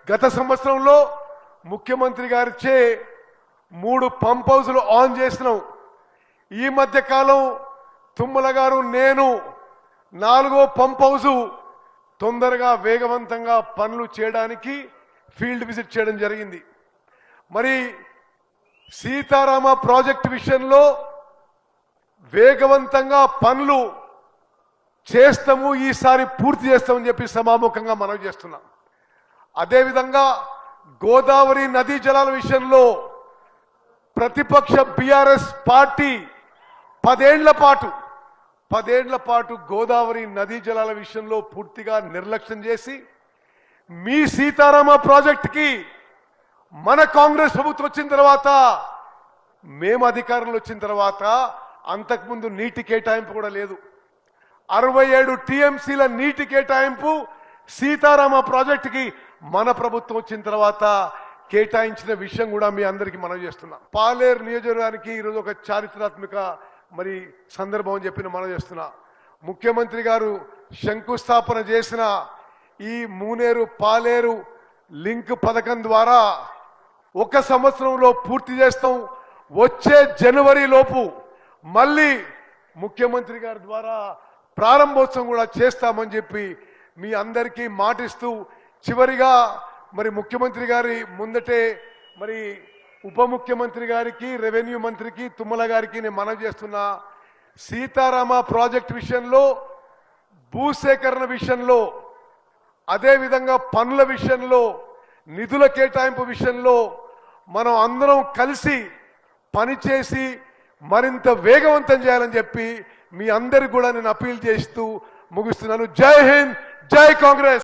గత సంవత్సరంలో ముఖ్యమంత్రి గారిచే 3 పంప్ హౌస్లు ఆన్ చేసినాం. ఈ మధ్య కాలం తుమ్మల గారు నేను 4వ పంప్ హౌస్ తొందరగా వేగవంతంగా పనులు చేయడానికి ఫీల్డ్ విజిట్ చేయడం జరిగింది. మరి సీతారామ ప్రాజెక్టు విషయంలో వేగవంతంగా పనులు చేస్తాము, ఈసారి పూర్తి చేస్తామని చెప్పి సమాముఖంగా మనవి చేస్తున్నాం. అదేవిధంగా గోదావరి నదీ జలాల విషయంలో ప్రతిపక్ష బీఆర్ఎస్ పార్టీ 10 ఏళ్ల పాటు గోదావరి నదీ జలాల విషయంలో పూర్తిగా నిర్లక్ష్యం చేసి మీ సీతారామ ప్రాజెక్టుకి మన కాంగ్రెస్ ప్రభుత్వం వచ్చిన తర్వాత, మేము అధికారంలో వచ్చిన తర్వాత అంతకుముందు నీటి కేటాయింపు కూడా లేదు. 67 టీఎంసీల నీటి కేటాయింపు సీతారామ ప్రాజెక్టుకి మన ప్రభుత్వం వచ్చిన తర్వాత కేటాయించిన విషయం కూడా మీ అందరికీ మనం చేస్తున్నాం. పాలేరు నియోజకవర్గానికి ఈరోజు ఒక చారిత్రాత్మక మరి సందర్భం అని చెప్పి మనం చేస్తున్నా. ముఖ్యమంత్రి గారు శంకుస్థాపన చేసిన ఈ మూనేరు పాలేరు లింక్ పథకం ద్వారా 1 సంవత్సరంలో పూర్తి చేస్తాం. వచ్చే జనవరి లోపు మళ్ళీ ముఖ్యమంత్రి గారి ద్వారా ప్రారంభోత్సవం కూడా చేస్తామని చెప్పి మీ అందరికీ మాటిస్తూ, చివరిగా మరి ముఖ్యమంత్రి గారి ముందటే మరి ఉప ముఖ్యమంత్రి గారికి, రెవెన్యూ మంత్రికి, తుమ్మల గారికి నేను మనవి చేస్తున్నా, సీతారామ ప్రాజెక్ట్ విషయంలో, భూసేకరణ విషయంలో, అదేవిధంగా పనుల విషయంలో, నిధుల కేటాయింపు విషయంలో మనం అందరం కలిసి పనిచేసి మరింత వేగవంతం చేయాలని చెప్పి మీ అందరికి కూడా నేను అపీల్ చేస్తూ ముగిస్తున్నాను. జై హింద్, జై కాంగ్రెస్.